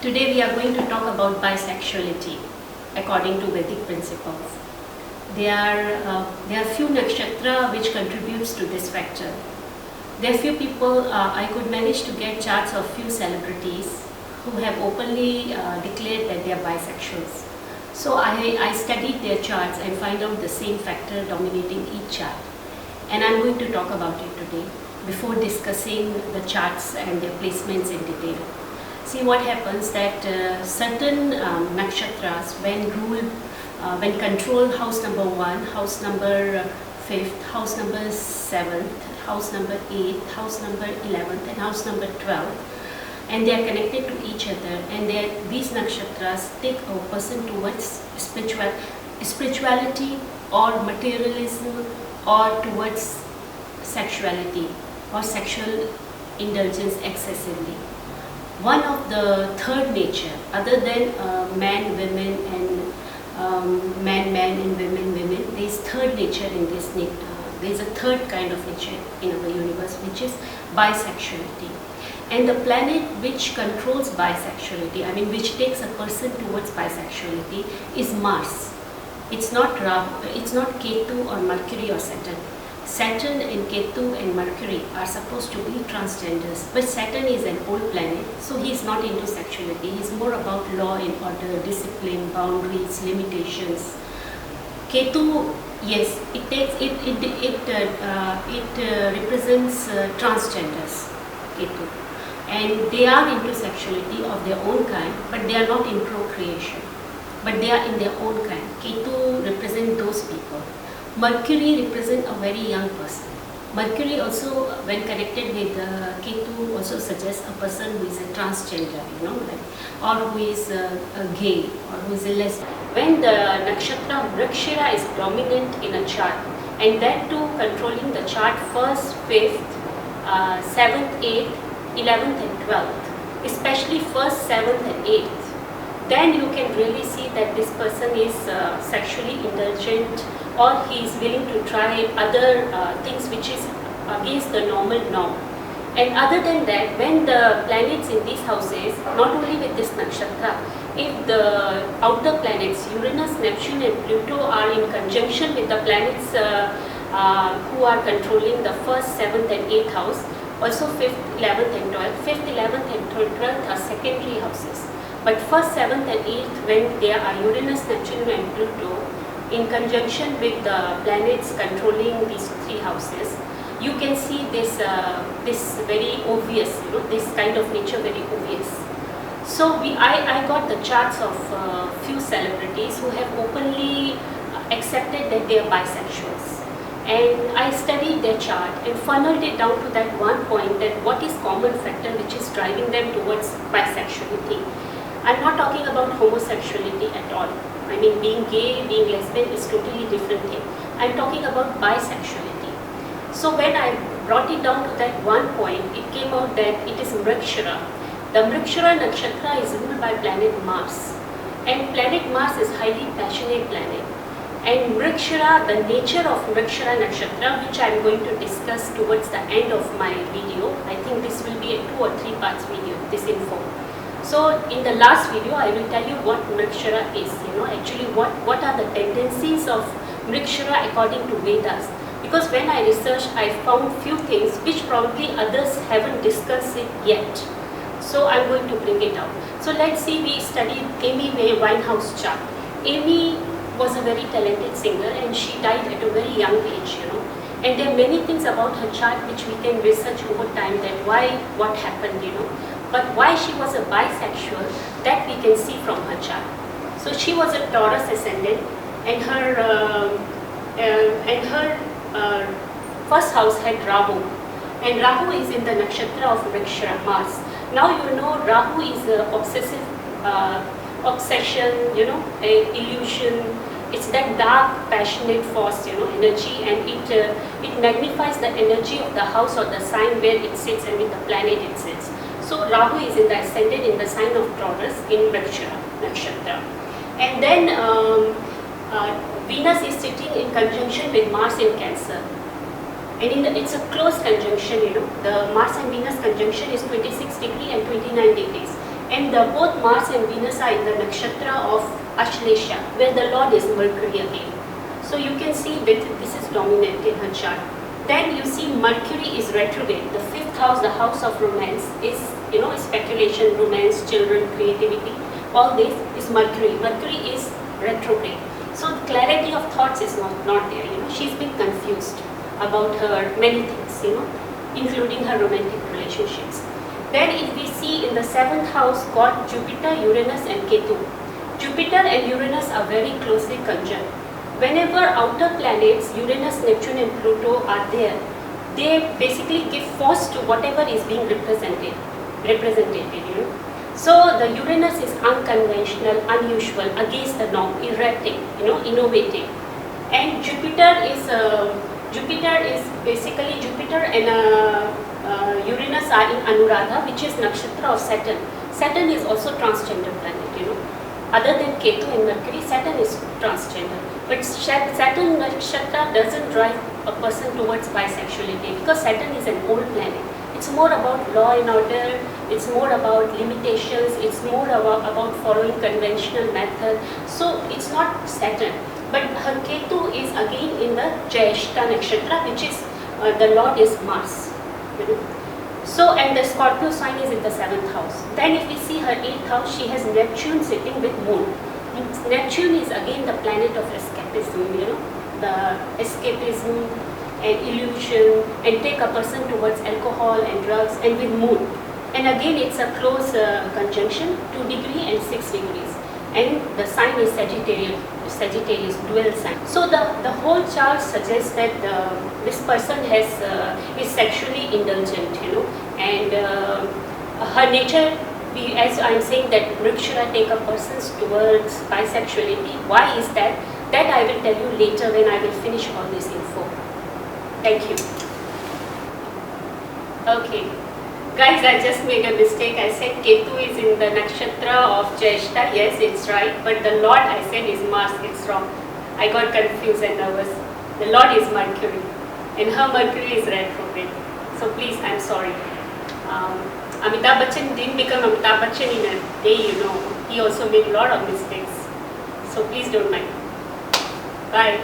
Today we are going to talk about bisexuality according to Vedic principles. There are few nakshatra which contributes to this factor. There are few people, I could manage to get charts of few celebrities who have openly declared that they are bisexuals. So I studied their charts and find out the same factor dominating each chart. And I'm going to talk about it today before discussing the charts and their placements in detail. See what happens that certain nakshatras when control house number 1, house number 5th, house number 7th, house number 8th, house number 11th and house number 12th, and they are connected to each other, and these nakshatras take a person towards spirituality or materialism or towards sexuality or sexual indulgence excessively. One of the third nature, other than man, women and man and women, there is third nature in this. There is a third kind of nature in our universe, which is bisexuality. And the planet which controls bisexuality, which takes a person towards bisexuality, is Mars. It's not Rahu, it's not Ketu or Mercury or Saturn. Saturn and Ketu and Mercury are supposed to be transgenders, but Saturn is an old planet, so he is not into sexuality. He is more about law and order, discipline, boundaries, limitations. Ketu, yes, it represents transgenders, Ketu, and they are into sexuality of their own kind, but they are not in procreation, but they are in their own kind. Ketu represents those people. Mercury represents a very young person. Mercury also, when connected with Ketu, also suggests a person who is a transgender, or who is a gay, or who is a lesbian. When the nakshatra Vrikshira is prominent in a chart, and that too controlling the chart 1st, 5th, 7th, 8th, 11th and 12th, especially 1st, 7th and 8th, then you can really see that this person is sexually indulgent, or he is willing to try other things which is against the normal norm. And other than that, when the planets in these houses, not only with this nakshatra, if the outer planets, Uranus, Neptune and Pluto are in conjunction with the planets who are controlling the 1st, 7th and 8th house, also 5th, 11th and 12th. 5th, 11th and 12th are secondary houses. But 1st, 7th and 8th, when there are Uranus, Neptune and Pluto in conjunction with the planets controlling these three houses, you can see this very obvious, this kind of nature very obvious. So I got the charts of few celebrities who have openly accepted that they are bisexuals. And I studied their chart and funneled it down to that one point, that what is common factor which is driving them towards bisexuality. I'm not talking about homosexuality at all. Being gay, being lesbian is totally different thing. I'm talking about bisexuality. So when I brought it down to that one point, it came out that it is Mrikshira. The Mrikshira nakshatra is ruled by planet Mars. And planet Mars is highly passionate planet. And Mrikshira, the nature of Mrikshira nakshatra, which I'm going to discuss towards the end of my video. I think this will be a 2 or 3 parts video, this info. So in the last video, I will tell you what Mrikshira is, actually what are the tendencies of Mrikshira according to Vedas. Because when I researched, I found few things which probably others haven't discussed it yet. So I'm going to bring it out. So let's see, we studied Amy Winehouse chart. Amy was a very talented singer and she died at a very young age, And there are many things about her chart which we can research over time, that what happened, But why she was a bisexual, that we can see from her chart. So she was a Taurus ascendant, and her first house had Rahu, and Rahu is in the nakshatra of Vrikshira, Mars. Now Rahu is obsessive, obsession, illusion. It's that dark, passionate force, energy, and it magnifies the energy of the house or the sign where it sits and with the planet it sits. So Rahu is in the ascendant in the sign of Taurus in Vrikshira nakshatra. And then Venus is sitting in conjunction with Mars in Cancer. And it's a close conjunction, The Mars and Venus conjunction is 26 degrees and 29 degrees. And both Mars and Venus are in the nakshatra of Ashlesha, where the Lord is Mercury again. So you can see that this is dominant in her chart. Then you see Mercury is retrograde. The fifth house, the house of romance, is speculation, romance, children, creativity. All this is Mercury. Mercury is retrograde. So clarity of thoughts is not there. She's been confused about her many things. Including her romantic relationships. Then if we see in the seventh house got Jupiter, Uranus and Ketu. Jupiter and Uranus are very closely conjunct. Whenever outer planets, Uranus, Neptune and Pluto are there, they basically give force to whatever is being represented. So the Uranus is unconventional, unusual, against the norm, erratic, innovative. And Jupiter is basically Jupiter and Uranus are in Anuradha, which is nakshatra of Saturn. Saturn is also transgender planet, Other than Ketu and Mercury, Saturn is transgender. But Saturn nakshatra doesn't drive a person towards bisexuality because Saturn is an old planet. It's more about law and order, it's more about limitations, it's more about following conventional method. So it's not Saturn. But her Ketu is again in the Jyeshta nakshatra, which is the Lord is Mars. So, and the Scorpio sign is in the 7th house. Then if we see her 8th house, she has Neptune sitting with Moon. Neptune is again the planet of escapism, the escapism and illusion and take a person towards alcohol and drugs, and with Moon. And again it's a close conjunction, 2 degrees and 6 degrees. And the sign is Sagittarius, dual sign. So the whole chart suggests that this person is sexually indulgent, and her nature, as I'm saying that Vrikshara take a person towards bisexuality. Why is that? That I will tell you later when I will finish all this info. Thank you. Okay. Guys, I just made a mistake. I said Ketu is in the nakshatra of Jyeshta. Yes, it's right. But the Lord I said is Mars. It's wrong. I got confused and nervous. The Lord is Mercury. And her Mercury is retrograde. So please, I'm sorry. Amitabh Bachchan didn't become Amitabh Bachchan in a day, He also made a lot of mistakes. So please don't mind. Bye.